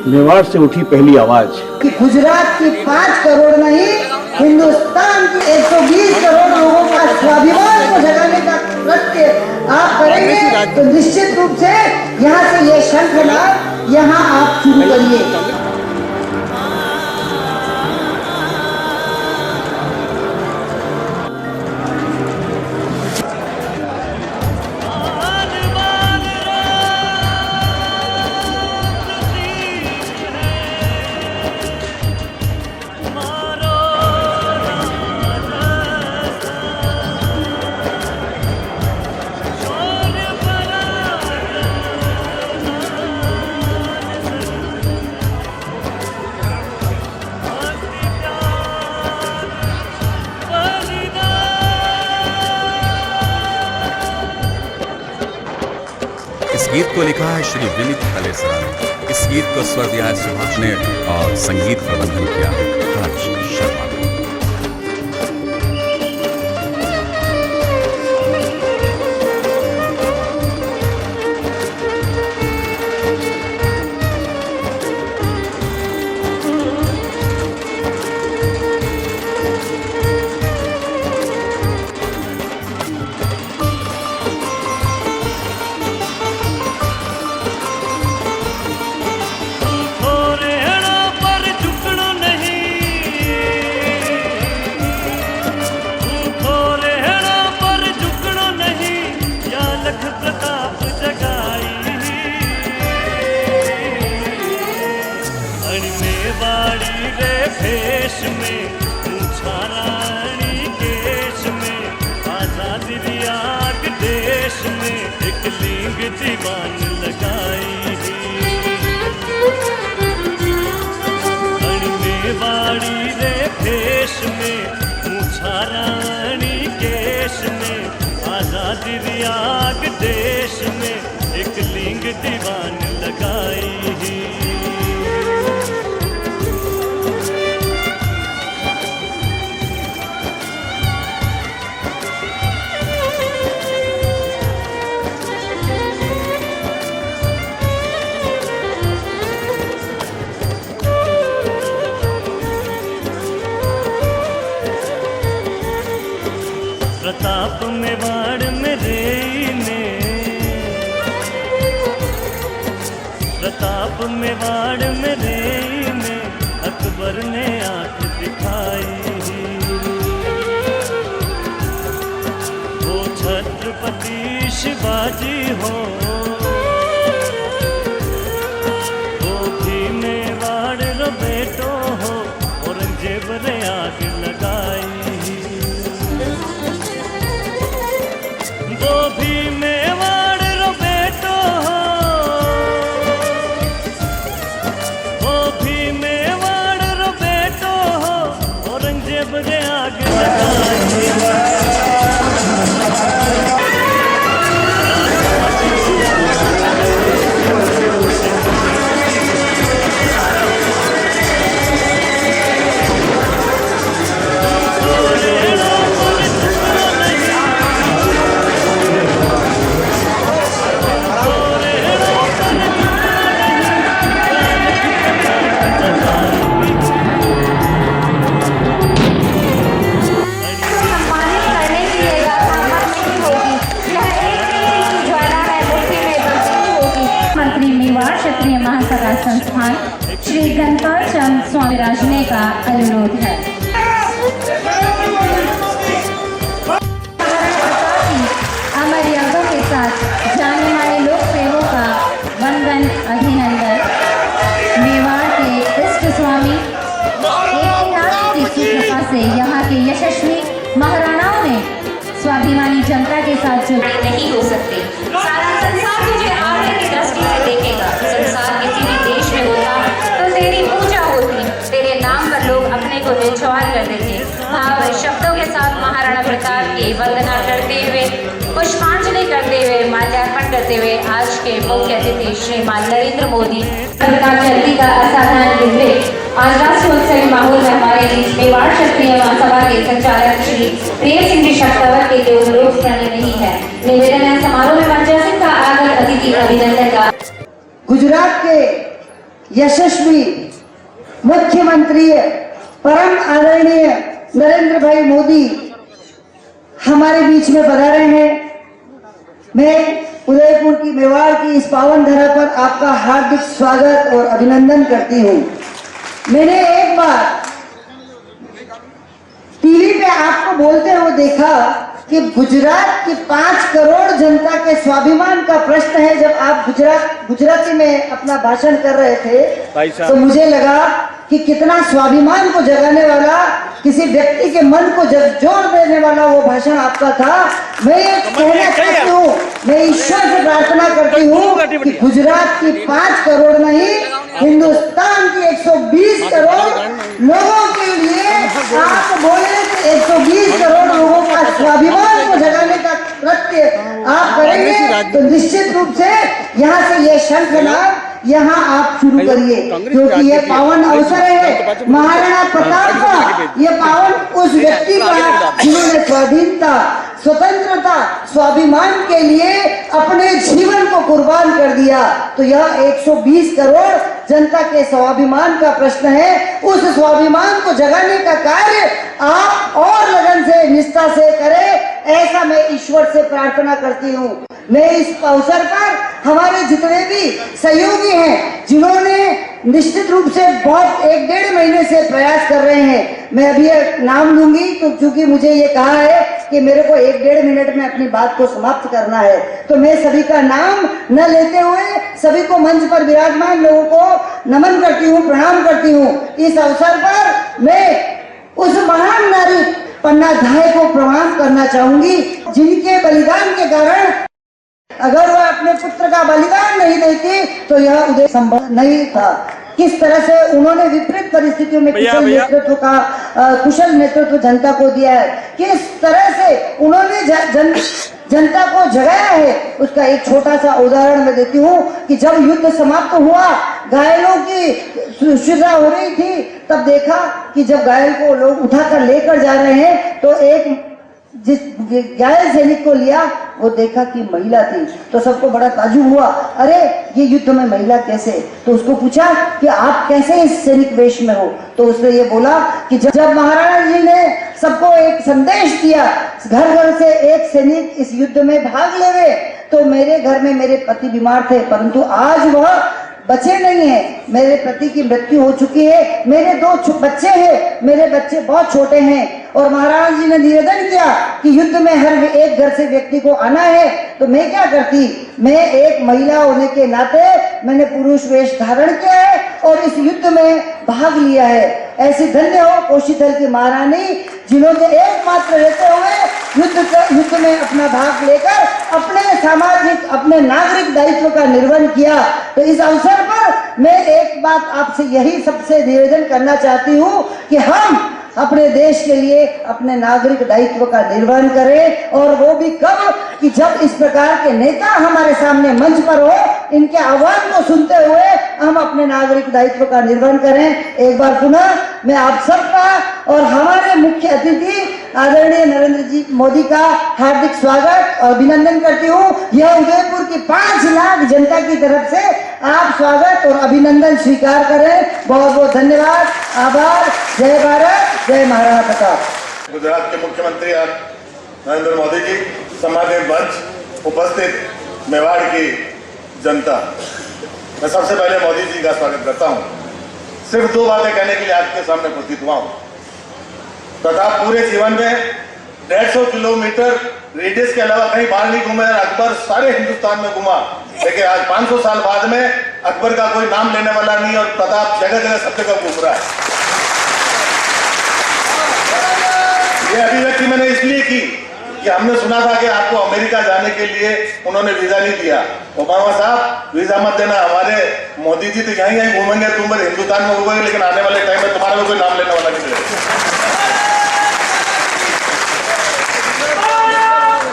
मेवाड़ से उठी पहली आवाज कि गुजरात की 5 करोड़ नहीं, हिंदुस्तान की 120 करोड़ लोगों का स्वाभिमान को जगाने का कृत्य आप करेंगे तो निश्चित रूप से यहाँ से ये शंखनाद यहाँ आप शुरू करिए। इस गीत को लिखा है श्री विनीत हलेसरा ने। इस गीत को स्वर दिया है सुभाष ने और संगीत प्रबंधन किया है हर्ष शर्मा ने। देश में पूछा रानी केश में आजादी रियाक देश में एक लिंग दीवान लगाई मेवाड़ी रे भेष में पूछा रानी केश में आजादी रियाक देश में एक लिंग दीवान लगाई प्रताप मेवाड़ में रेने प्रताप मेवाड़ में रेने अकबर ने आंख दिखाई वो छत्रपति शिवाजी हो वो भी मेवाड़ रो बेटो हो औरंगजेब रे आग लगाई वो भी मेवाड़ रो बेटो हो वो भी मेवाड़ रो बेटो हो औरंगजेब रे आग लगाई क्षत्रिय महासभा संस्थान श्री गणपत चंद स्वामी राजने का अनुरोध है। अमर यादों के साथ जाने माने लोक सेवों का वंदन अभिनंदन। मेवाड़ के इष्ट स्वामी इतिहास की सुप्रभा से यहाँ के यशस्वी महाराणाओं ने स्वाभिमानी जनता के साथ जो नहीं हो सकते। सारा संसार तुझे आदर की दृष्टि से देखेगा। संसार किसी भी देश में होता तो तेरी पूजा होती, तेरे नाम पर लोग अपने को न्यौछावर कर देते। भाव शब्दों के साथ महाराणा प्रताप की वंदना करते हुए, पुष्पांजलि करते हुए, माल्यार्पण करते हुए आज के मुख्य अतिथि श्रीमान नरेंद्र मोदी चलती का असाधारण दिव्य आज राष्ट्रोत्सवी माहौल में हमारे बीच मेवाड़ क्षत्रिय महासभा के संचालक श्री प्रिय सिंह जी शक्तावत के लिए अनुरोध करने नहीं है। निवेदन है समारोह में मंच सिंह का आदर अतिथि अभिनंदन का। गुजरात के यशस्वी मुख्यमंत्री परम आदरणीय नरेंद्र भाई मोदी हमारे बीच में पधारे हैं। मैं उदयपुर की मेवाड़ की इस पावन धरा पर आपका हार्दिक स्वागत और अभिनंदन करती हूँ। मैंने एक बार टीवी पे आपको बोलते हुए देखा कि गुजरात की 5 करोड़ जनता के स्वाभिमान का प्रश्न है। जब आप गुजराती में अपना भाषण कर रहे थे तो मुझे लगा कि कितना स्वाभिमान को जगाने वाला, किसी व्यक्ति के मन को जोड़ देने वाला वो भाषण आपका था। मैं ये कहना चाहती हूँ, मैं ईश्वर से प्रार्थना करती हूँ कि गुजरात की 5 करोड़ नहीं, हिंदुस्तान की 120 करोड़ लोगों के लिए आप बोले कि 120 करोड़ लोगों का स्वाभिमान को जगाने का कृत्य आप करेंगे तो निश्चित रूप से यहाँ से ये शंखनाद यहाँ आप शुरू करिए, क्योंकि ये पावन अवसर है महाराणा प्रताप का, ये पावन उस व्यक्ति का जिन्होंने स्वाधीनता, स्वतंत्रता, स्वाभिमान के लिए अपने जीवन को कुर्बान कर दिया। तो यह 120 करोड़ जनता के स्वाभिमान का प्रश्न है। उस स्वाभिमान को जगाने का कार्य आप और लगन से, निष्ठा से करें, ऐसा मैं ईश्वर से प्रार्थना करती हूँ। मैं इस अवसर पर हमारे जितने भी सहयोगी हैं, जिन्होंने निश्चित रूप से बहुत 1-1.5 महीने से प्रयास कर रहे हैं, मैं अभी एक नाम लूंगी तो क्योंकि मुझे ये कहा है कि मेरे को 1-1.5 मिनट में अपनी बात को समाप्त करना है, तो मैं सभी का नाम न लेते हुए सभी को मंच पर विराजमान लोगों को नमन करती हूँ, प्रणाम करती हूँ। इस अवसर पर मैं उस महान नारी पन्ना धाय को प्रणाम करना चाहूंगी, जिनके बलिदान के कारण अगर वह अपने पुत्र का बलिदान नहीं देती तो यह उदय संभव नहीं था। किस तरह से उन्होंने विपरीत परिस्थितियों में कुशल नेतृत्व जनता को दिया है, किस तरह से उन्होंने जनता को जगाया है, उसका एक छोटा सा उदाहरण मैं देती हूँ कि जब युद्ध समाप्त हुआ, घायलों की शुश्रूषा हो रही थी, तब देखा कि जब घायल को लोग उठाकर लेकर जा रहे हैं तो एक जिस घायल सैनिक को लिया वो देखा कि महिला थी, तो सबको बड़ा ताज्जुब हुआ, अरे ये युद्ध में महिला कैसे? तो उसको पूछा कि आप कैसे इस सैनिक वेश में हो? तो उसने ये बोला कि जब महाराणा जी ने सबको एक संदेश दिया, घर घर से एक सैनिक इस युद्ध में भाग लेवे, तो मेरे घर में मेरे पति बीमार थे, परंतु आज वह बचे नहीं है, मेरे पति की मृत्यु हो चुकी है, मेरे 2 बच्चे हैं, मेरे बच्चे बहुत छोटे हैं, और महाराज जी ने निवेदन किया कि युद्ध में हर एक घर से व्यक्ति को आना है, तो मैं क्या करती, मैं एक महिला होने के नाते मैंने पुरुष वेश धारण किया है और इस युद्ध में भाग लिया है। ऐसी धन्य हो कोशीस्थल की महारानी, जिन्होंने एकमात्र रहते हुए युद्ध में अपना भाग लेकर अपने सामाजिक, अपने नागरिक दायित्व का निर्वहन किया। तो इस अवसर पर मैं एक बात आपसे यही सबसे निवेदन करना चाहती हूँ कि हम अपने देश के लिए अपने नागरिक दायित्व का निर्वहन करें, और वो भी कब कि जब इस प्रकार के नेता हमारे सामने मंच पर हो, इनके आह्वान को सुनते हुए हम अपने नागरिक दायित्व का निर्वहन करें। एक बार पुनः मैं आप सबका और हमारे मुख्य अतिथि आदरणीय नरेंद्र जी मोदी का हार्दिक स्वागत और अभिनंदन करती हूँ। यह उदयपुर की 5 लाख जनता की तरफ से आप स्वागत और अभिनंदन स्वीकार करें। बहुत बहुत धन्यवाद, आभार। जय भारत, जय महाराणा प्रताप। गुजरात के मुख्यमंत्री नरेंद्र मोदी जी, सम्मानित मंच, उपस्थित मेवाड़ की जनता, मैं सबसे पहले मोदी जी का स्वागत करता हूँ। सिर्फ 2 बातें कहने के लिए आपके सामने उपस्थित हुआ हूँ। प्रताप पूरे जीवन में 150 किलोमीटर रेडियस के अलावा कहीं बाहर नहीं घूमे। अकबर सारे हिंदुस्तान में घुमा, लेकिन आज 500 साल बाद में अकबर का कोई नाम लेने वाला नहीं और प्रताप जगह जगह सब जगह घूम रहा है। ये अभिव्यक्ति मैंने इसलिए की कि हमने सुना था कि आपको अमेरिका जाने के लिए उन्होंने वीजा नहीं दिया। ओबामा साहब, वीजा मत देना, हमारे मोदी जी तो यहीं यहीं घूमेंगे, तुम बस हिंदुस्तान में घूमेंगे, लेकिन आने वाले टाइम में तुम्हारे में कोई नाम लेने वाला नहीं मिलेगा।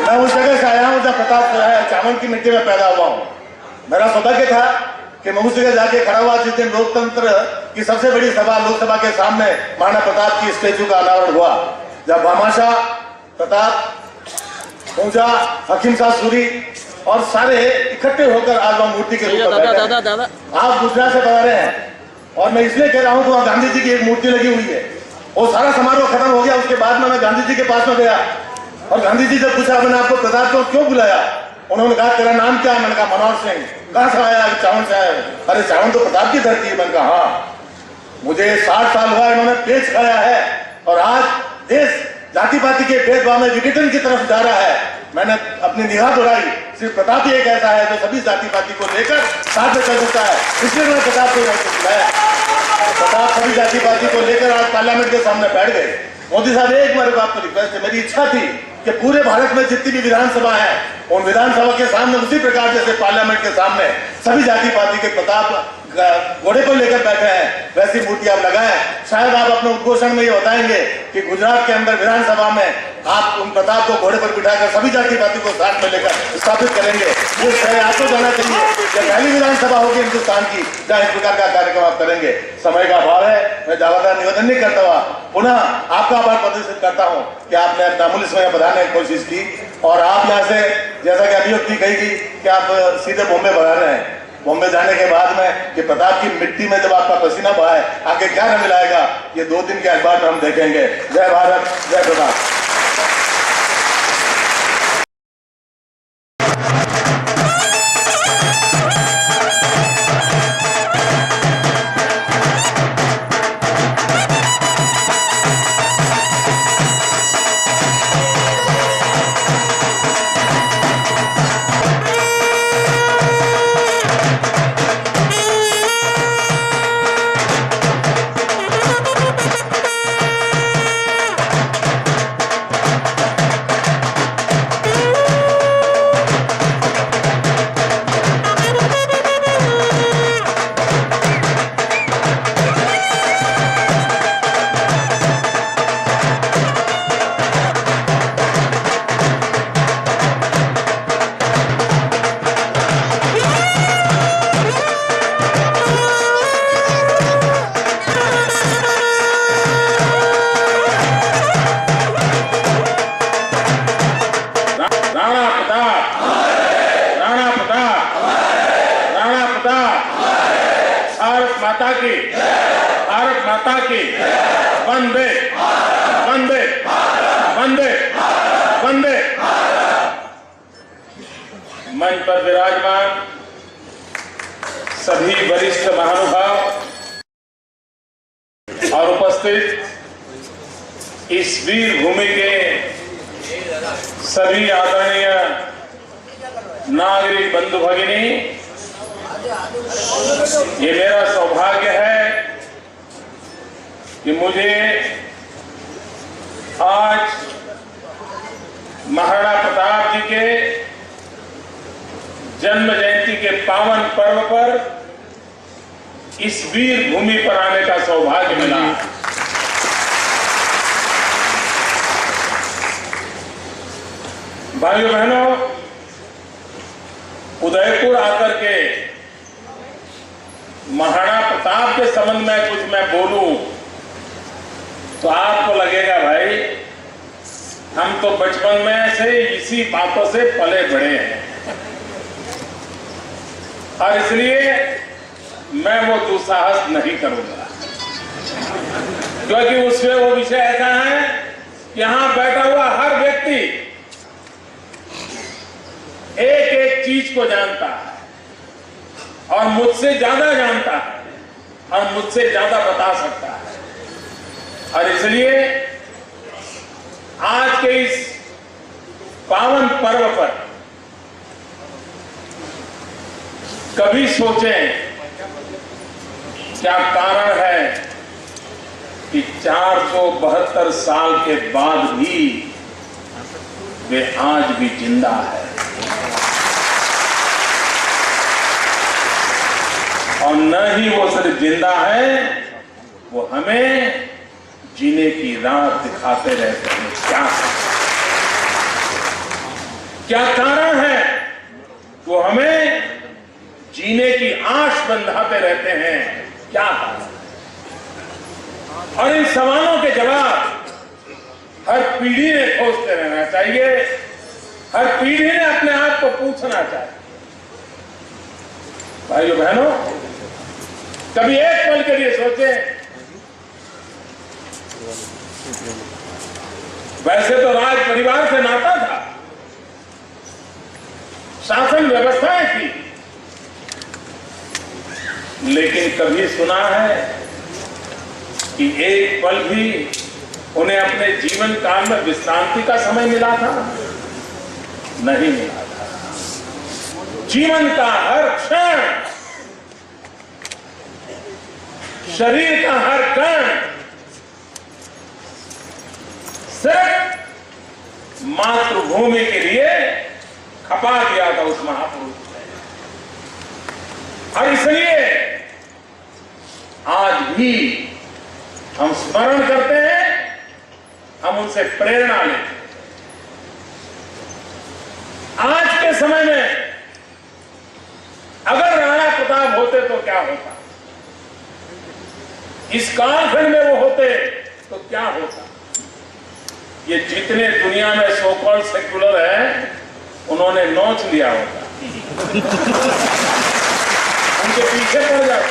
मैं उस जगह से आया हूँ जब प्रताप चावल की मिट्टी में पैदा हुआ हूँ। मेरा सौभाग्य था कि मैं उस जगह जाके खड़ा हुआ जिस दिन लोकतंत्र की सबसे बड़ी सभा लोकसभा के सामने महाराणा प्रताप की स्टैचू का अनावरण हुआ, जब भामाशाह, प्रताप, पूजा, हकीम शाह सूरी और सारे इकट्ठे होकर आज वह मूर्ति के रूप में बैठे हैं। आप गुजरात से बता रहे हैं, और मैं इसलिए कह रहा हूं कि वहां गांधी जी की एक मूर्ति लगी हुई है। वो सारा समारोह खत्म हो गया, उसके बाद में मैं गांधी जी के पास में गया और गांधी जी से पूछा, मैंने आपको प्रताप को क्यों बुलाया? उन्होंने कहा, तेरा नाम क्या है? मैंने कहा, मनोहर सिंह। कहां से आया? चावल से आया। अरे चावल तो प्रताप की धरती है। मैंने कहा, हाँ, मुझे 60 साल हुआ इन्होंने पेच खाया है और आज देश जाति पाति के भेदभाव में विघटन की तरफ जा रहा है। मैंने अपनी निगाह दौड़ाई, सिर्फ प्रताप ही एक ऐसा है जो सभी जाति पाति को लेकर साथ में चल सकता है, इसलिए मैंने प्रताप को बुलाया। प्रताप सभी जाति पाति को लेकर आज पार्लियामेंट के सामने बैठ गए। मोदी साहब, एक मेरे को आपको रिक्वेस्ट है, मेरी इच्छा थी कि पूरे भारत में जितनी भी विधानसभा है उन विधानसभा के सामने उसी प्रकार जैसे पार्लियामेंट के सामने सभी जाति पाति के प्रताप घोड़े पर लेकर बैठे हैं, वैसी मूर्ति आप लगाएं। शायद आप अपने उद्घोषण में ये बताएंगे कि गुजरात के अंदर विधानसभा में आप उन प्रताप को घोड़े पर बिठाकर सभी जाति पाति को साथ में लेकर स्थापित करेंगे। ये शहर आपको जाना चाहिए कि पहली विधानसभा होगी हिंदुस्तान की जहाँ इस प्रकार का कार्यक्रम आप करेंगे। समय का अभाव है, मैं ज्यादातर निवेदन नहीं करता हुआ पुनः आपका आभार प्रदर्शित करता हूँ कि आपने अपना अमूल्य समय बढ़ाने की कोशिश की और आप यहाँ से जैसा कि अभियुक्ति कही कि आप सीधे बॉम्बे बढ़ा रहे हैं। बॉम्बे जाने के बाद में कि प्रताप की मिट्टी में जब आपका पसीना बहा है, आगे क्या न मिलाएगा, ये 2 दिन के अखबार में हम देखेंगे। जय भारत, जय प्रताप। भारत माता की वंदे वंदे वंदे वंदे। मंच पर विराजमान सभी वरिष्ठ महानुभाव और उपस्थित इस वीर भूमि के सभी आदरणीय नागरिक बंधु भगिनी, ये मेरा सौभाग्य है कि मुझे आज महाराणा प्रताप जी के जन्म जयंती के पावन पर्व पर इस वीर भूमि पर आने का सौभाग्य मिला। भाइयों बहनों, उदयपुर आकर के महाराणा प्रताप के संबंध में कुछ मैं बोलूं तो आपको लगेगा भाई हम तो बचपन में से इसी बातों से पले बढ़े हैं, और इसलिए मैं वो दुस्साहस नहीं करूंगा, क्योंकि उसमें वो विषय ऐसा है कि यहां बैठा हुआ हर व्यक्ति एक एक चीज को जानता है और मुझसे ज्यादा जानता है और मुझसे ज्यादा बता सकता है। और इसलिए आज के इस पावन पर्व पर कभी सोचें क्या कारण है कि 472 साल के बाद भी वे आज भी जिंदा है, और न ही वो सिर्फ जिंदा है, वो हमें जीने की राह दिखाते रहते हैं। क्या कारण है? वो हमें जीने की आश बंधाते रहते हैं। क्या कारण? और इन सवालों के जवाब हर पीढ़ी ने खोजते रहना चाहिए, हर पीढ़ी ने अपने आप को पूछना चाहिए। भाइयों बहनों, कभी एक पल के लिए सोचे। वैसे तो राज परिवार से नाता था, शासन व्यवस्थाएं थी, लेकिन कभी सुना है कि एक पल भी उन्हें अपने जीवन काल में विश्रांति का समय मिला था? नहीं मिला था। जीवन का हर क्षण, शरीर का हर कण सिर्फ मातृभूमि के लिए खपा दिया था उस महापुरुष ने। और इसलिए आज भी हम स्मरण करते हैं, हम उनसे प्रेरणा लेते हैं। आज के समय में अगर राणा प्रताप होते तो क्या होता, इस कालखंड में वो होते तो क्या होता। ये जितने दुनिया में सो कॉल्ड सेक्युलर है, उन्होंने नोच लिया होता, उनके पीछे पड़ जाता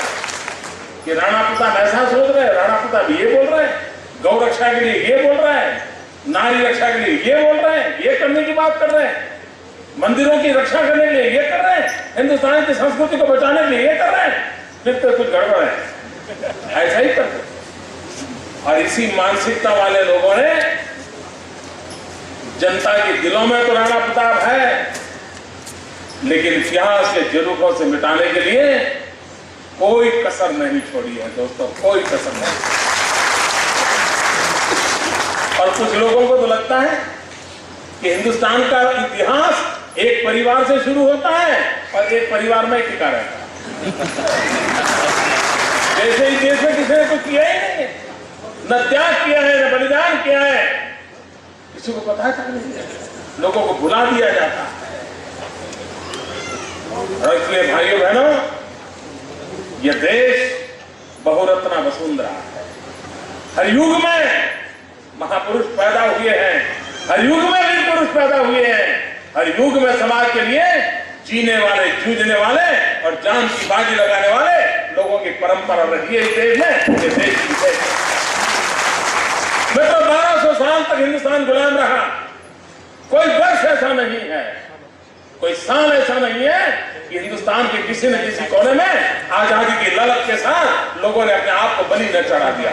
कि राणा प्रताप ऐसा सोच रहे हैं, राणा प्रताप ये बोल रहे हैं, गौ रक्षा के लिए ये बोल रहे हैं, नारी रक्षा के लिए ये बोल रहे हैं, ये करने की बात कर रहे हैं, मंदिरों की रक्षा करने के लिए ये कर रहे हैं, हिंदुस्तान की संस्कृति को बचाने के लिए ये कर रहे हैं, फिर तो कुछ गड़बड़ है। ऐसा ही करते। और इसी मानसिकता वाले लोगों ने जनता के दिलों में तो राणा प्रताप है, लेकिन इतिहास के जरूरों से मिटाने के लिए कोई कसर नहीं छोड़ी है दोस्तों, कोई कसर नहीं। और कुछ लोगों को तो लगता है कि हिंदुस्तान का इतिहास एक परिवार से शुरू होता है और एक परिवार में टिका रहता है। जैसे ही देश में किसी ने कुछ किया ही नहीं है, न त्याग किया है, न बलिदान किया है, किसी को पता है नहीं, लोगों को भुला दिया जाता है। और इसलिए भाइयों बहनों, यह देश बहुरत्ना वसुंधरा है। हर युग में महापुरुष पैदा हुए हैं, हर युग में वीर पुरुष पैदा हुए हैं, हर युग में समाज के लिए जीने वाले, जूझने वाले और जान की बाजी लगाने वाले लोगों की परंपरा रही है इस देश में। ये देश की है। मैं तो 1200 साल तक हिंदुस्तान गुलाम रहा, कोई वर्ष ऐसा नहीं है, कोई साल ऐसा नहीं है कि हिंदुस्तान के किसी न किसी कोने में आजादी की ललक के साथ लोगों ने अपने आप को बलि न चढ़ा दिया।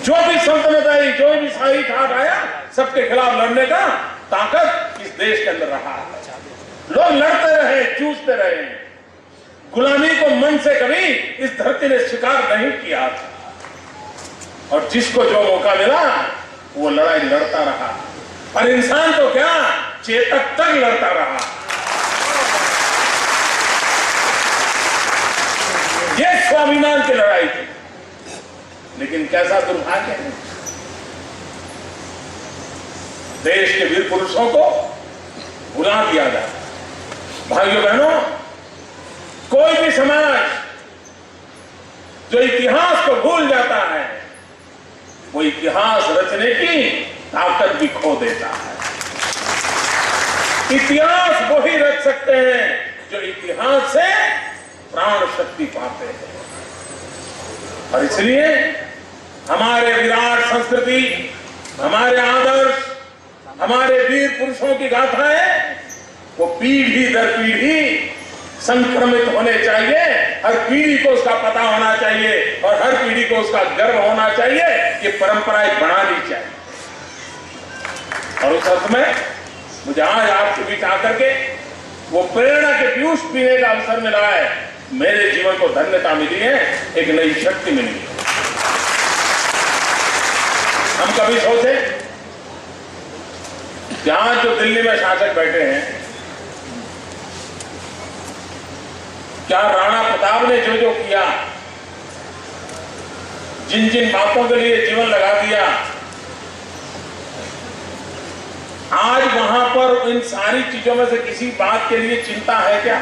जो भी सल्तनत आई, जो भी शाही ठाट आया, सबके खिलाफ लड़ने का ताकत इस देश के अंदर रहा है। लोग लड़ते रहे, जूझते रहे, गुलामी को मन से कभी इस धरती ने स्वीकार नहीं किया था। और जिसको जो मौका मिला वो लड़ाई लड़ता रहा। और इंसान तो क्या, चेतक तक लड़ता रहा। ये स्वाभिमान की लड़ाई थी। लेकिन कैसा दुर्भाग्य है, देश के वीर पुरुषों को भुला दिया जाता। भाइयों बहनों, कोई भी समाज जो इतिहास को भूल जाता है, वो इतिहास रचने की ताकत भी खो देता है। इतिहास वो ही रच सकते हैं जो इतिहास से प्राण शक्ति पाते हैं। और इसलिए हमारे विराट संस्कृति, हमारे आदर्श, हमारे वीर पुरुषों की गाथाएं वो पीढ़ी दर पीढ़ी संक्रमित होने चाहिए। हर पीढ़ी को उसका पता होना चाहिए और हर पीढ़ी को उसका गर्व होना चाहिए कि परंपराएं बढ़ानी चाहिए। और उस अर्थ में मुझे आज आपके बीच आकर के वो प्रेरणा के पीयूष पीने का अवसर मिला है। मेरे जीवन को धन्यता मिली है, एक नई शक्ति मिली है। हम कभी सोचे कि आज जो दिल्ली में शासक बैठे हैं, क्या राणा प्रताप ने जो जो किया, जिन जिन बातों के लिए जीवन लगा दिया, आज वहां पर इन सारी चीजों में से किसी बात के लिए चिंता है क्या?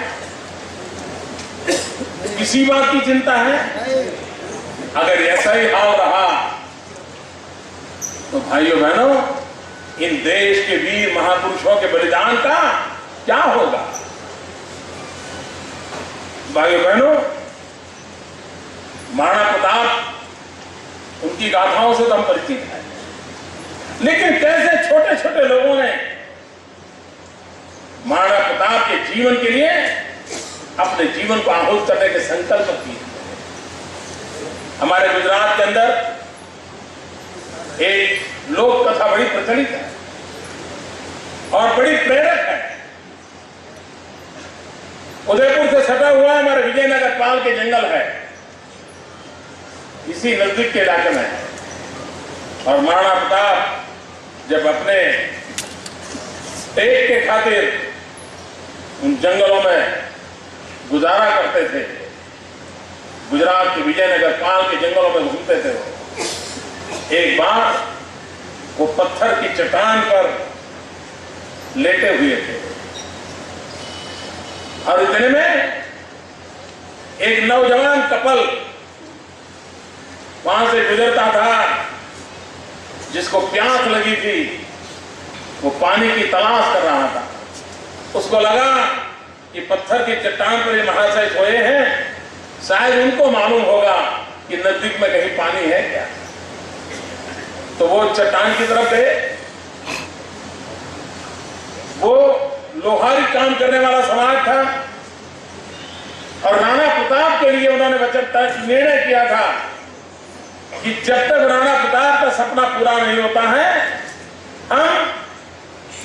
किसी बात की चिंता है? अगर ऐसा ही हाल रहा तो भाइयों बहनों, इन देश के वीर महापुरुषों के बलिदान का क्या होगा? भाइयों बहनों, महाराणा प्रताप, उनकी गाथाओं से तो हम परिचित हैं, लेकिन कैसे छोटे छोटे लोगों ने महाराणा प्रताप के जीवन के लिए अपने जीवन को आहुत करने के संकल्प किए। हमारे गुजरात के अंदर एक लोक कथा बड़ी प्रचलित है और बड़ी प्रेरक है। उदयपुर से सटा हुआ हमारे विजयनगर पाल के जंगल है, इसी नजदीक के इलाके में है। और महाराणा प्रताप जब अपने पेट के खातिर उन जंगलों में गुजारा करते थे, गुजरात के विजयनगर पाल के जंगलों में घूमते थे, एक बार वो पत्थर की चट्टान पर लेटे हुए थे और इतने में एक नौजवान कपल वहां से गुजरता था, जिसको प्यास लगी थी, वो पानी की तलाश कर रहा था। उसको लगा कि पत्थर की चट्टान पर ये महाशय सोए हैं, शायद उनको मालूम होगा कि नजदीक में कहीं पानी है क्या। तो वो चट्टान की तरफ गए। वो लोहारी काम करने वाला समाज था और राणा प्रताप के लिए उन्होंने निर्णय किया था कि जब तक राणा प्रताप का सपना पूरा नहीं होता है, हम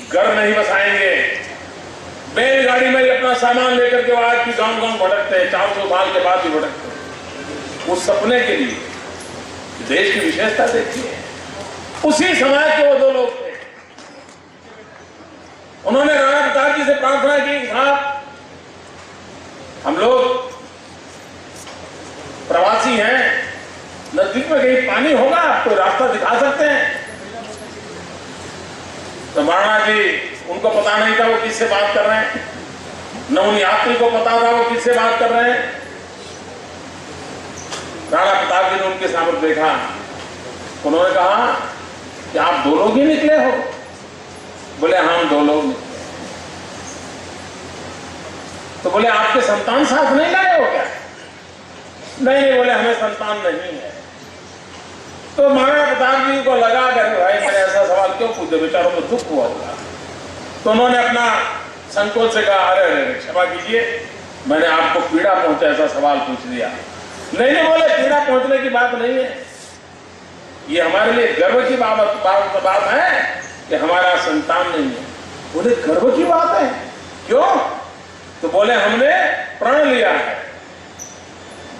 घर नहीं बसाएंगे। बैलगाड़ी में ही अपना सामान लेकर के आज भी गांव गांव भटकते हैं, 400 साल के बाद भी भटकते हैं। उस सपने के लिए देश की विशेषता देखिए, उसी समाज के वो दो लोग थे। उन्होंने राणा प्रताप जी से प्रार्थना की, साहब हम लोग प्रवासी हैं, नजदीक में कहीं पानी होगा, आप कोई रास्ता दिखा सकते हैं? तो महाराणा जी, उनको पता नहीं था वो किससे बात कर रहे हैं, न उन यात्री को पता था वो किससे बात कर रहे हैं। राणा प्रताप जी ने उनके सामने देखा, उन्होंने कहा कि आप दो लोग ही निकले हो? बोले हम दो लोग निकले। तो बोले आपके संतान साथ नहीं लाए हो क्या? नहीं, बोले हमें संतान नहीं है। तो महाराणा प्रताप जी को लगा कि भाई मैंने ऐसा सवाल क्यों पूछे, बेचारों को दुख हुआ होगा। तो उन्होंने अपना संकोच से कहा, अरे क्षमा कीजिए, मैंने आपको पीड़ा पहुंचा ऐसा सवाल पूछ दिया। नहीं, बोले पीड़ा पहुंचने की बात नहीं है, ये हमारे लिए गर्व की बात है कि हमारा संतान नहीं है। बोले गर्व की बात है, क्यों? तो बोले हमने प्रण लिया है,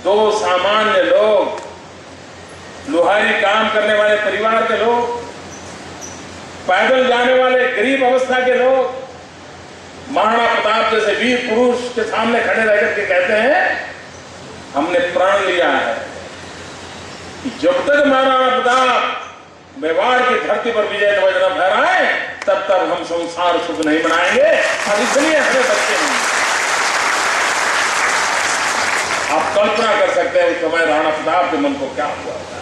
दो सामान्य लोग, लोहारी काम करने वाले परिवार के लोग, पैदल जाने वाले गरीब अवस्था के लोग, महाराणा प्रताप जैसे वीर पुरुष के सामने खड़े रह करके कहते हैं हमने प्रण लिया है कि जब तक महाराणा प्रताप मेवाड़ की धरती पर विजय ध्वज न फहराए, तब तक हम संसार सुख नहीं मनाएंगे, और इसलिए हमें बच्चे नहीं। आप कल्पना कर सकते हैं उस समय राणा प्रताप के मन को क्या हुआ होगा।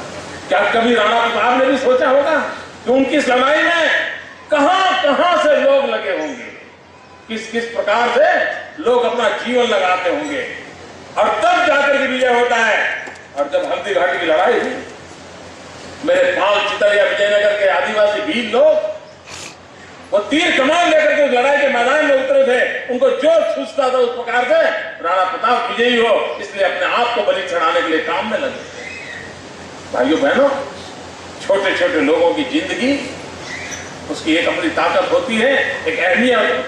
क्या कभी राणा प्रताप ने भी सोचा होगा कि उनकी इस लड़ाई में कहां कहां से लोग लगे होंगे, किस किस प्रकार से लोग अपना जीवन लगाते होंगे, और तब जाकर के विजय होता है। और जब हल्दी घाटी की लड़ाई हुई, मेरे पाल चितरिया विजयनगर के आदिवासी वीर लोग वो तीर कमान लेकर के लड़ाई के मैदान में उतरे थे, उनको जो सूझता था उस प्रकार से राणा प्रताप विजयी हो, इसलिए अपने आप को बलि चढ़ाने के लिए काम में लगे। भाइयों बहनों, छोटे छोटे लोगों की जिंदगी, उसकी एक अपनी ताकत होती है, एक अहमियत,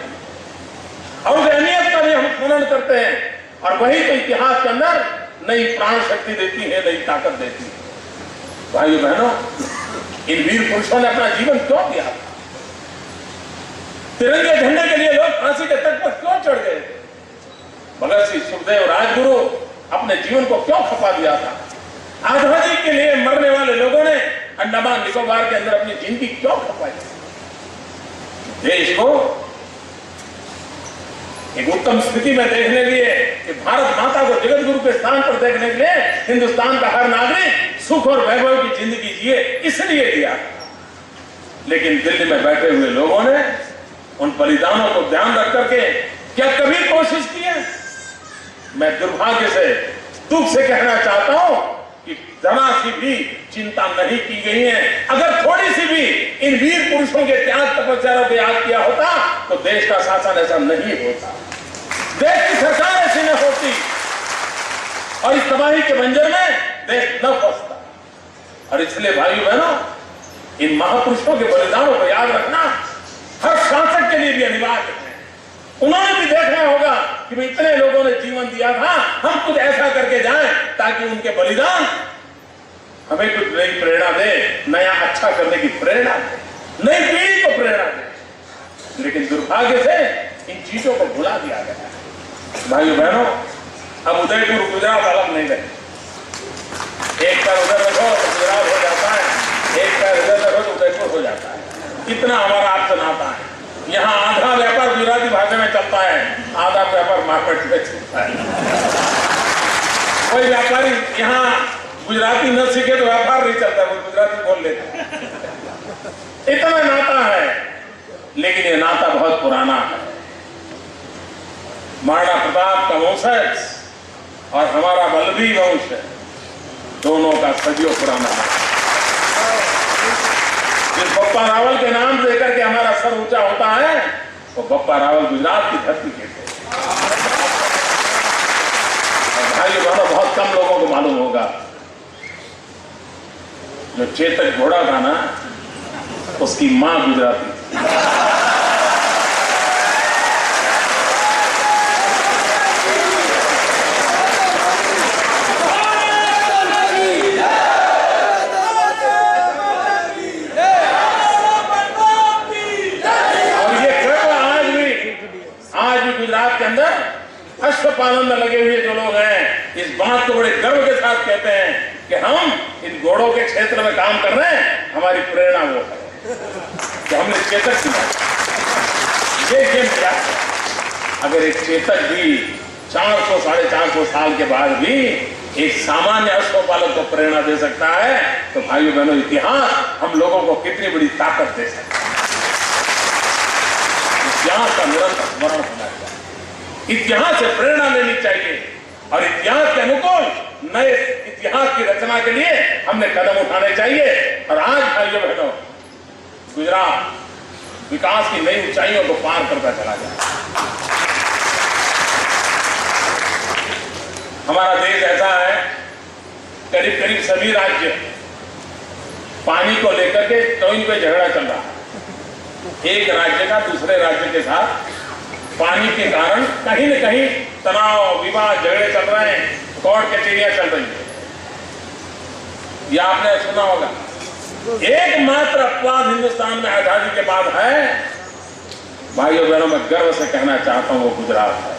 और उस अहमियत का भी हम स्मरण करते हैं, और वही तो इतिहास के अंदर नई प्राण शक्ति देती है, नई ताकत देती है। भाइयों बहनों, इन वीर पुरुषों ने अपना जीवन क्यों दिया? तिरंगे झंडे के लिए लोग फांसी के तट पर क्यों चढ़ गए थे? भगत सिंह, सुखदेव, राजगुरु अपने जीवन को क्यों खपा दिया था? आजादी के लिए मरने वाले लोगों ने अंडमान निकोबार के अंदर अपनी जिंदगी क्यों खपाई? देश को एक उत्तम स्थिति में देखने के लिए, कि भारत माता को जगत गुरु के स्थान पर देखने के लिए हिंदुस्तान का हर नागरिक सुख और वैभव की जिंदगी जिए, इसलिए दिया। लेकिन दिल्ली में बैठे हुए लोगों ने उन बलिदानों को ध्यान रख करके क्या कभी कोशिश की है? मैं दुर्भाग्य से, दुख से कहना चाहता हूं कि जरा सी भी चिंता नहीं की गई है। अगर थोड़ी सी भी इन वीर पुरुषों के त्याग तपस्या को याद किया होता तो देश का शासन ऐसा नहीं होता, देश की सरकार ऐसी न होती और इस तबाही के बंजर में देश न फंसता। और इसलिए भाइयों बहनों, इन महापुरुषों के बलिदानों को याद रखना हर शासक के लिए भी अनिवार्य है। उन्होंने भी देखना होगा कि भाई इतने लोगों ने जीवन दिया था, हम कुछ ऐसा करके जाएं ताकि उनके बलिदान हमें कुछ नई प्रेरणा दे, नया अच्छा करने की प्रेरणा दे, नई पीढ़ी को प्रेरणा दे। लेकिन दुर्भाग्य से इन चीजों को भुला दिया गया है। भाइयों बहनों, अब उदयपुर गुजरात अलग नहीं रहे। एक पैर उधर रखो तो गुजरात हो जाता है, एक पैर इधर रखो तो उदयपुर हो जाता है। इतना हमारा आपसे नाता है। यहाँ आधा व्यापार गुजराती भाषा में चलता है, आधा व्यापार मार्केट में चलता है। कोई व्यापारी यहाँ गुजराती न सीखे तो व्यापार नहीं चलता, वो गुजराती बोल लेते। इतना नाता है, लेकिन ये नाता बहुत पुराना है। महाराणा प्रताप का वंशज और हमारा वल्लभी वंश दोनों का सदियों पुराना है। जिस बप्पा रावल के नाम लेकर के हमारा सर ऊंचा होता है, वो बप्पा रावल गुजरात की धरती के थे। भाइयों बहनों, बहुत कम लोगों को मालूम होगा, जो चेतक घोड़ा था ना, उसकी मां गुजराती थी। गुजरात के अंदर अश्वपालन में लगे हुए जो लोग हैं, इस बात को बड़े गर्व के साथ कहते हैं कि हम इन घोड़ों के क्षेत्र में काम कर रहे हैं। हमारी प्रेरणा वो है कि हमने चेतक किया। ये क्या, अगर एक चेतक भी 400 साढ़े 400 साल के बाद भी एक सामान्य अश्वपालक को प्रेरणा दे सकता है, तो भाइयों बहनों, इतिहास हम लोगों को कितनी बड़ी ताकत दे सकता है। इतिहास का निरंतर स्मरण होना चाहिए, इतिहास से प्रेरणा लेनी चाहिए और इतिहास के अनुकूल नए इतिहास की रचना के लिए हमने कदम उठाने चाहिए। और आज भाइयों बहनों, गुजरात विकास की नई ऊंचाइयों को पार करता चला जाए। हमारा देश ऐसा है, करीब करीब सभी राज्य पानी को लेकर के कहीं पे झगड़ा चल रहा है। एक राज्य का दूसरे राज्य के साथ पानी के कारण कहीं न कहीं तनाव, विवाद, झगड़े चल रहे हैं, कोर्ट कचहरियां चल रही है। यह आपने सुना होगा। एकमात्र अपवाद हिंदुस्तान में आजादी के बाद है, भाइयों बहनों, मैं गर्व से कहना चाहता हूं, वो गुजरात है।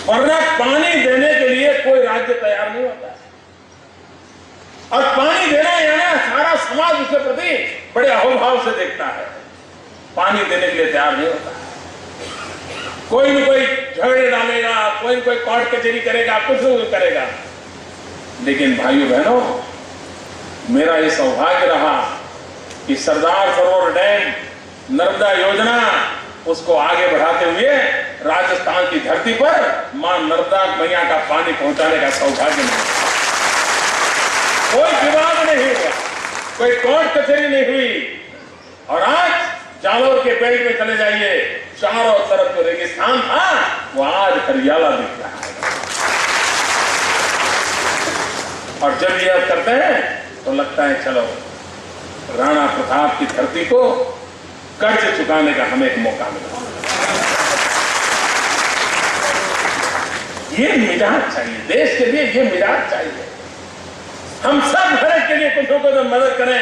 वरना पानी देने के लिए कोई राज्य तैयार नहीं होता, और पानी देना यानी सारा समाज उसके प्रति बड़े अहोभाव से देखता है। पानी देने के लिए तैयार नहीं होता, कोई न कोई झगड़े डालेगा, कोई न कोई कोर्ट कचहरी करेगा, कुछ करेगा। लेकिन भाइयों बहनों, मेरा ये सौभाग्य रहा कि सरदार सरोवर डैम, नर्मदा योजना, उसको आगे बढ़ाते हुए राजस्थान की धरती पर मां नर्मदा मैया का पानी पहुंचाने का सौभाग्य मिला। कोई विवाद नहीं हुआ, कोई कोर्ट कचहरी नहीं हुई। और आज जालोर के बेल्ट में चले जाइए, चारों तरफ जो रेगिस्तान था वो आज हरियाला दिख रहा है। और जब ये करते हैं तो लगता है चलो राणा प्रताप की धरती को कर्ज चुकाने का हमें एक मौका मिला। ये मिजाज चाहिए देश के लिए, ये मिजाज चाहिए। हम सब हर एक के लिए कुछ को तो मदद करें,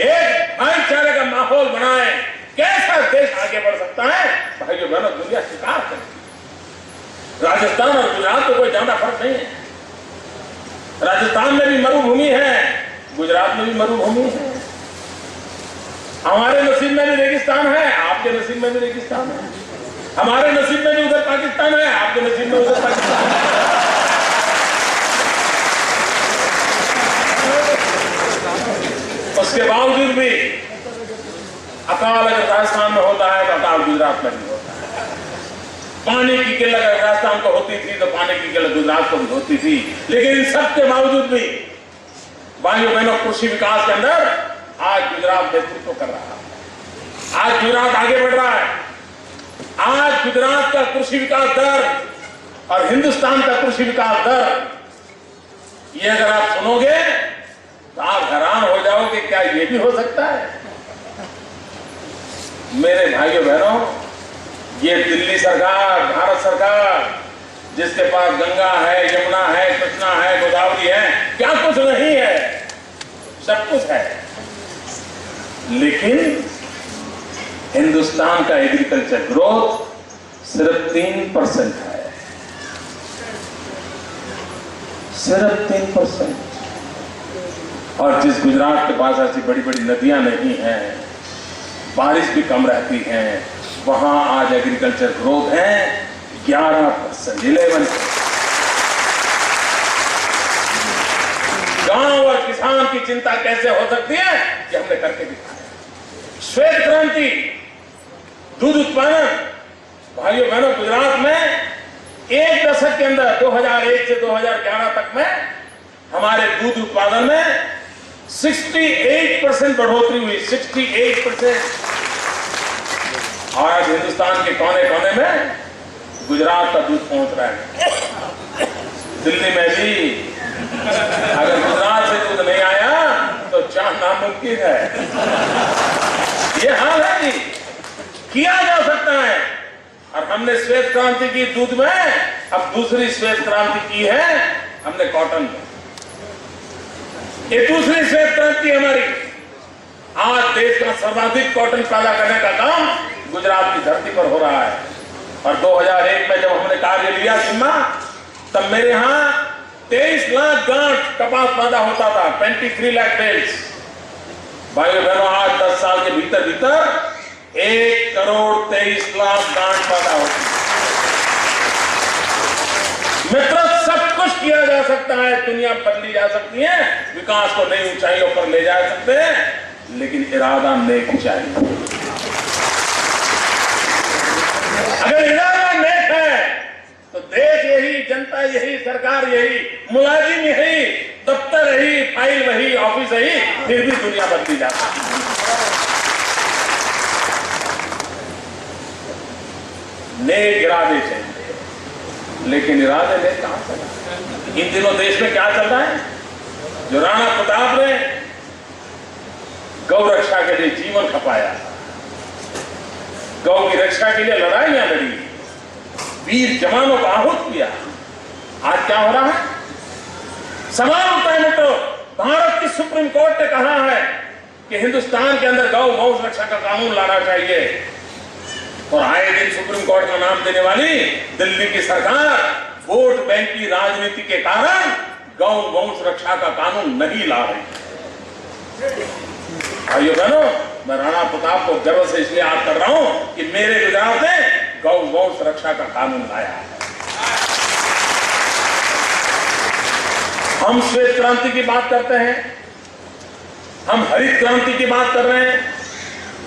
एक भाईचारे का माहौल बनाएं। कैसा देश आगे बढ़ सकता है भाइयों बहनों, दुनिया स्वीकार करें। राजस्थान और गुजरात को कोई ज्यादा फर्क नहीं है। राजस्थान में भी मरुभूमि है, गुजरात में भी मरुभूमि है। हमारे नसीब में भी रेगिस्तान है, आपके नसीब में भी रेगिस्तान है। हमारे नसीब में भी उधर पाकिस्तान है, आपके नसीब में उधर पाकिस्तान है। उसके बावजूद भी अकाल अगर राजस्थान में होता है तो अकाल गुजरात में भी होता है। पानी की किल्लत राजस्थान को होती थी तो पानी की किल्लत गुजरात को भी होती थी, लेकिन इन सब के बावजूद भी भाइयों बहनों कृषि विकास के अंदर आज गुजरात नेतृत्व कर रहा है। आज गुजरात आगे बढ़ रहा है। आज गुजरात का कृषि विकास दर और हिंदुस्तान का कृषि विकास दर, ये अगर आप सुनोगे तो आप हैरान हो जाओगे, क्या ये भी हो सकता है? मेरे भाइयों बहनों, ये दिल्ली सरकार, भारत सरकार, जिसके पास गंगा है, यमुना है, कृष्णा है, गोदावरी है, क्या कुछ नहीं है? सब कुछ है। लेकिन हिंदुस्तान का एग्रीकल्चर ग्रोथ सिर्फ 3% है, सिर्फ 3%। और जिस गुजरात के पास ऐसी बड़ी बड़ी नदियां नहीं हैं, बारिश भी कम रहती है, वहां आज एग्रीकल्चर ग्रोथ है 11%, 11%। गांव और किसान की चिंता कैसे हो सकती है, ये हमने करके दिखाया। श्वेत क्रांति, दूध उत्पादन, भाइयों बहनों, गुजरात में एक दशक के अंदर 2001 से 2011 तक में हमारे दूध उत्पादन में 68% बढ़ोतरी हुई, 68%। और आज हिंदुस्तान के कोने कोने में गुजरात का दूध पहुंच रहा है। दिल्ली में भी अगर गुजरात से दूध नहीं आया तो चांद नामुमकिन है। ये हाल है जी, किया जा सकता है। और हमने श्वेत क्रांति की दूध में, अब दूसरी श्वेत क्रांति की है हमने कॉटन में। ये दूसरी श्वेत क्रांति हमारी। आज देश का सर्वाधिक कॉटन पैदा करने का काम गुजरात की धरती पर हो रहा है। और 2001 में जब हमने कार्य लिया जिम्मा, तब मेरे यहां 23 लाख गांठ कपास पैदा होता था, 23 लाख बेल्स। भाइयों बहनों, आज 10 साल के भीतर भीतर 1 करोड़ 23 लाख गांठ पैदा होती है। मित्र, सब कुछ किया जा सकता है, दुनिया बदली जा सकती है, विकास को नई ऊंचाइयों पर ले जा सकते हैं, लेकिन इरादा नेक चाहिए। अगर इरादा नेक है तो देश यही, जनता यही, सरकार यही, मुलाजिम यही, दफ्तर यही, फाइल वही, ऑफिस यही, फिर भी दुनिया बदली जाती है। नेक इरादे चाहिए, लेकिन इरादे नेक कहां से? इन दिनों देश में क्या चल रहा है? जो राणा प्रताप ने गौ रक्षा के लिए जीवन खपाया, गौ की रक्षा के लिए लड़ाइयां लड़ी, वीर जवानों को आहूत किया, आज क्या हो रहा है? सवाल उठता है मित्रों, भारत की सुप्रीम कोर्ट ने कहा है कि हिंदुस्तान के अंदर गौ रक्षा का कानून लाना चाहिए, और आए दिन सुप्रीम कोर्ट का नाम देने वाली दिल्ली की सरकार वोट बैंक की राजनीति के कारण गौ रक्षा का कानून नहीं ला रही। भाइयों बहनों, मैं राणा प्रताप को गर्व से इसलिए याद कर रहा हूं कि मेरे गुजरात ने गौ सुरक्षा का कानून लाया है। हम श्वेत क्रांति की बात करते हैं, हम हरित क्रांति की बात कर रहे हैं,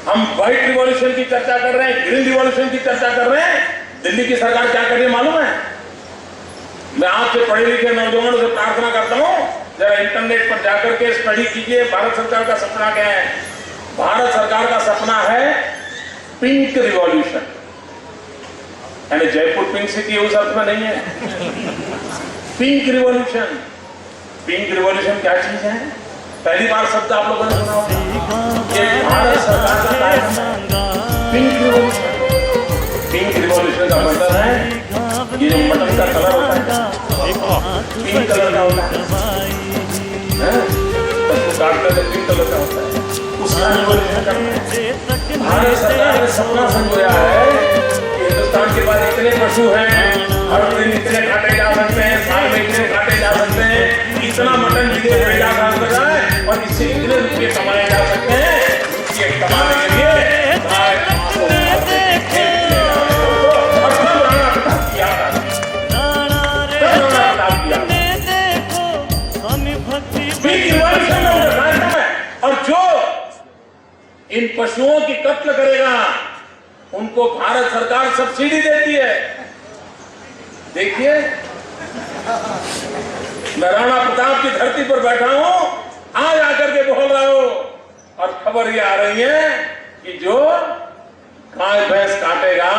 हम व्हाइट रिवॉल्यूशन की चर्चा कर रहे हैं, ग्रीन रिवॉल्यूशन की चर्चा कर रहे हैं। दिल्ली की सरकार क्या कर रही है मालूम है? मैं आपसे पढ़े लिखे नौजवानों से प्रार्थना करता हूं, जरा इंटरनेट पर जाकर के स्टडी कीजिए। भारत सरकार का सपना क्या है? भारत सरकार का सपना है पिंक रिवॉल्यूशन, यानी जयपुर पिंक सिटी उस अर्थ में नहीं है। पिंक रिवॉल्यूशन, पिंक रिवॉल्यूशन क्या चीज है? पहली बार शब्द आप लोगों ने सुना होगा। ये भारत सरकार का कार्यक्रम पिंक रिवॉल्यूशन। पिंक रिवॉल्यूशन का मतलब है ये जो मटन का कलर होता है, पिंक कलर का होता है, उसको काटकर तो पिंक कलर का होता है, उसका रिवॉल्यूशन करना है। भारत सरकार ने सपना संजोया है कि हिंदुस्तान के पास इतने पशु हैं, हर दिन इतने काटे जा सकते हैं, साल में इतने काटे जा सकते हैं, इतना मटन विदेश भेजा जा सकता है और इससे इतने रुपये कमाए जा सकते हैं। रुपये कमाने के लिए और जो इन पशुओं की कत्ल करेगा उनको भारत सरकार सब्सिडी देती है। देखिए, मैं राणा प्रताप की धरती पर बैठा हूं, आज आकर के बोल रहा हूं, और खबर ये आ रही है कि जो गाय भैंस काटेगा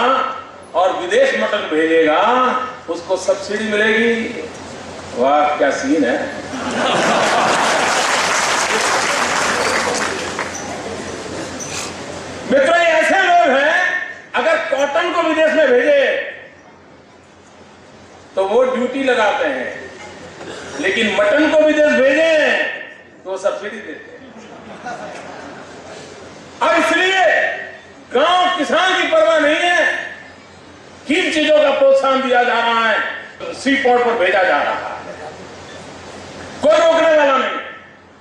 और विदेश मटन भेजेगा उसको सब्सिडी मिलेगी। वाह, क्या सीन है। मित्रों, ये ऐसे लोग हैं, अगर कॉटन को विदेश में भेजे तो वो ड्यूटी लगाते हैं, लेकिन मटन को विदेश भेजे तो वो सब्सिडी देते हैं। और इसलिए गांव किसान की परवाह नहीं है, किन चीजों का प्रोत्साहन दिया जा रहा है, सी पोर्ट पर भेजा जा रहा है, कोई रोकने वाला नहीं।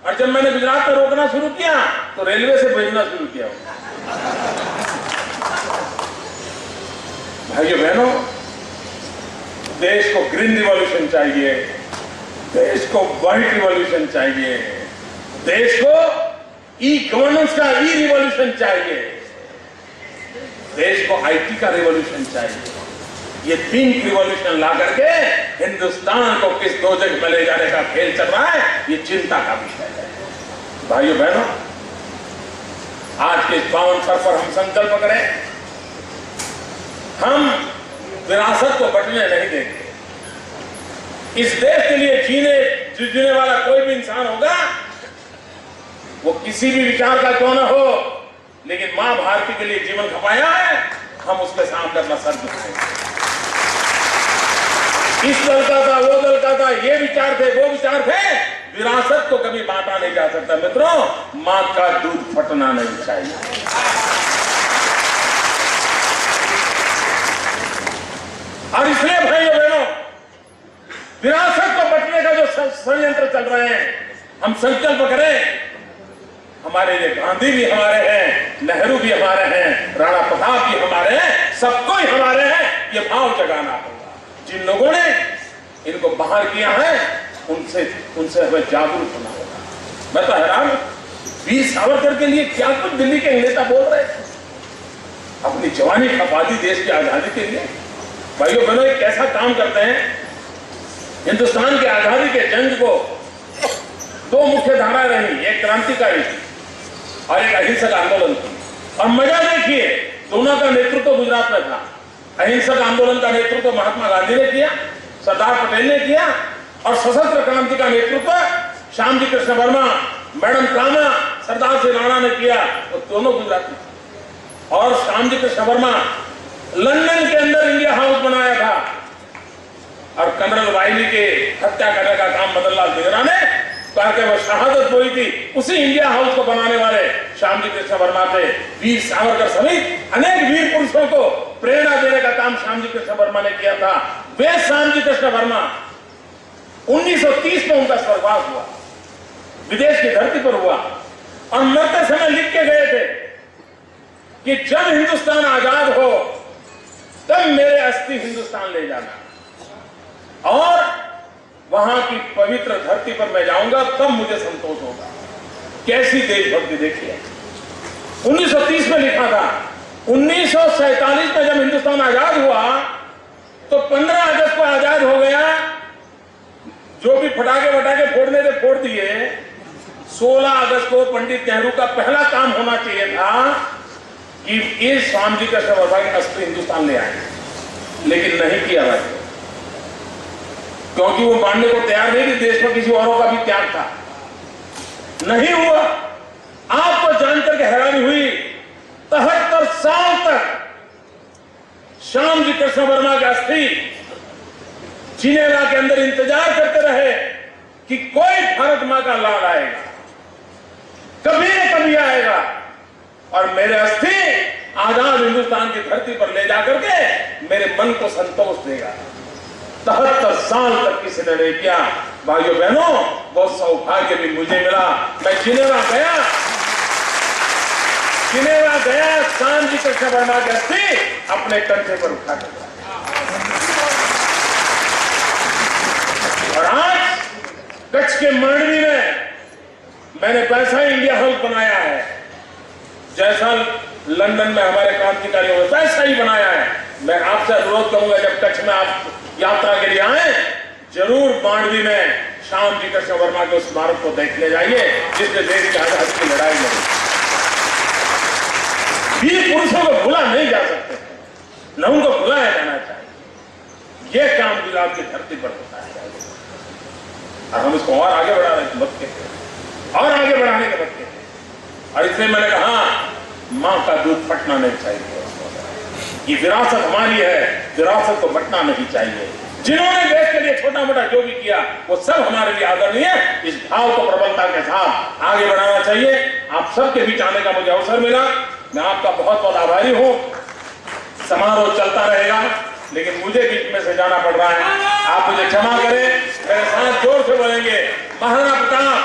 और जब मैंने गुजरात में रोकना शुरू किया तो रेलवे से भेजना शुरू किया। भाइयों बहनों, देश को ग्रीन रिवॉल्यूशन चाहिए, देश को व्हाइट रिवॉल्यूशन चाहिए, देश को ई गवर्नेंस का ई रिवॉल्यूशन चाहिए, देश को आईटी का रिवॉल्यूशन चाहिए। ये पिंक रिवॉल्यूशन ला करके हिंदुस्तान को किस दो जगह में ले जाने का खेल चल रहा है, ये चिंता का विषय है। भाइयों बहनों, आज के इस पावन पर्व पर हम संकल्प करें, हम विरासत को बटने नहीं देंगे। इस देश के लिए जीने वाला कोई भी इंसान होगा, वो किसी भी विचार का क्यों न हो, लेकिन मां भारती के लिए जीवन खपाया है, हम उसके सामने अपना सर झुकाएंगे। इस दल का था, वो दल का था, ये विचार थे, वो विचार थे, विरासत को कभी बांटा नहीं जा सकता। मित्रों, मां का दूध फटना नहीं चाहिए। और इसलिए भाइयों बहनों, विरासत को बटने का जो षड्यंत्र चल रहे हैं, हम संकल्प करें, हमारे लिए गांधी भी हमारे हैं, नेहरू भी हमारे हैं, राणा प्रताप भी हमारे हैं, सबको ही हमारे हैं, ये भाव जगाना होगा। जिन लोगों ने इनको बाहर किया है, उनसे हमें जागरूक होना होगा। मैं तो हैरान हूं, वीर सावरकर के लिए क्या कुछ दिल्ली के नेता बोल रहे थे, अपनी जवानी खपा दी देश की आजादी के लिए। भाइयों बहनों, एक ऐसा काम करते हैं, हिंदुस्तान की आजादी के जंग को दो मुख्य धारा रही, एक क्रांतिकारी और एक अहिंसक आंदोलन थी। और मजा देखिए, दोनों का नेतृत्व गुजरात में था। अहिंसक आंदोलन का नेतृत्व महात्मा गांधी ने किया, सरदार पटेल ने किया, और सशस्त्र क्रांति का नेतृत्व श्यामजी कृष्ण वर्मा, मैडम कामा, सरदार सिंह राणा ने किया। तो दोनों गुजराती। और श्यामजी कृष्ण वर्मा लंदन के अंदर इंडिया हाउस बनाया था, और कर्नल वाइली के हत्या करने का काम मदन लाल धिंगरा ने करके वो शहादत हुई थी। उसी इंडिया हाउस को बनाने वाले श्यामजी कृष्ण वर्मा थे। वीर सावरकर समेत अनेक वीर पुरुषों को प्रेरणा देने का काम श्यामजी कृष्ण वर्मा ने किया था। वे श्यामजी कृष्ण वर्मा 1930 में उनका स्वर्गवास हुआ, विदेश की धरती पर हुआ, और मरते समय लिख के गए थे कि जब हिंदुस्तान आजाद हो तब मेरे अस्थि हिंदुस्तान ले जाना, और वहां की पवित्र धरती पर मैं जाऊंगा तब मुझे संतोष होगा। कैसी देशभक्ति देखिए, 1930 में लिखा था। 1947 में जब हिंदुस्तान आजाद हुआ तो 15 अगस्त को आजाद हो गया। जो भी फटाके वटाके फोड़ने थे फोड़ दिए। 16 अगस्त को पंडित नेहरू का पहला काम होना चाहिए था कि इस श्यामजी कृष्ण वर्मा की अस्थि हिंदुस्तान ले आए, लेकिन नहीं किया भाई, क्योंकि वो मानने को तैयार नहीं कि देश में किसी औरों का भी त्याग था। नहीं हुआ। आपको जानकर के हैरानी हुई, 73 साल तक श्यामजी कृष्ण वर्मा का अस्थि जिनेवा के अंदर इंतजार करते रहे कि कोई भारत मां का लाल आएगा, कभी न कभी आएगा और मेरे अस्थि आजाद हिंदुस्तान की धरती पर ले जाकर के मेरे मन को संतोष देगा। 73 साल तक किसी ने नहीं किया। भाइयों बहनों, बहुत सौभाग्य भी मुझे मिला। मैं जिनेवा गया, श्यामजी कृष्ण वर्मा के अस्थि अपने कंधे पर उठा कर, और आज कच्छ के मांडवी में मैंने वैसा इंडिया हाउस बनाया है जैसा लंदन में हमारे क्रांतिकारियों ने वैसा ही बनाया है। मैं आपसे अनुरोध करूंगा, जब कच्छ में आप यात्रा के लिए आए, जरूर मांडवी में श्याम जी कृष्ण वर्मा के उस स्मारक को देखने जाइए जिसने देश की आजादी की लड़ाई लड़ी। वीर पुरुषों को भूला नहीं जा सकते, न उनको भुलाया जाना चाहिए। यह काम गुजरात की धरती पर होता है और हम इसको और आगे बढ़ा रहे हैं वक्त के, और आगे बढ़ाने के वक्त के। और इसलिए मैंने कहा मां का दूध फटना नहीं चाहिए। ये विरासत हमारी है, विरासत को बंटना नहीं चाहिए। जिन्होंने देश के लिए छोटा मोटा जो भी किया वो सब हमारे लिए आदरणीय है। इस भाव को प्रबलता के साथ आगे बढ़ाना चाहिए। आप सबके बीच आने का मुझे अवसर मिला, मैं आपका बहुत बहुत आभारी हूं। समारोह चलता रहेगा लेकिन मुझे बीच में से जाना पड़ रहा है, आप मुझे क्षमा करें। मेरे साथ जोर से बोलेंगे महाराणा प्रताप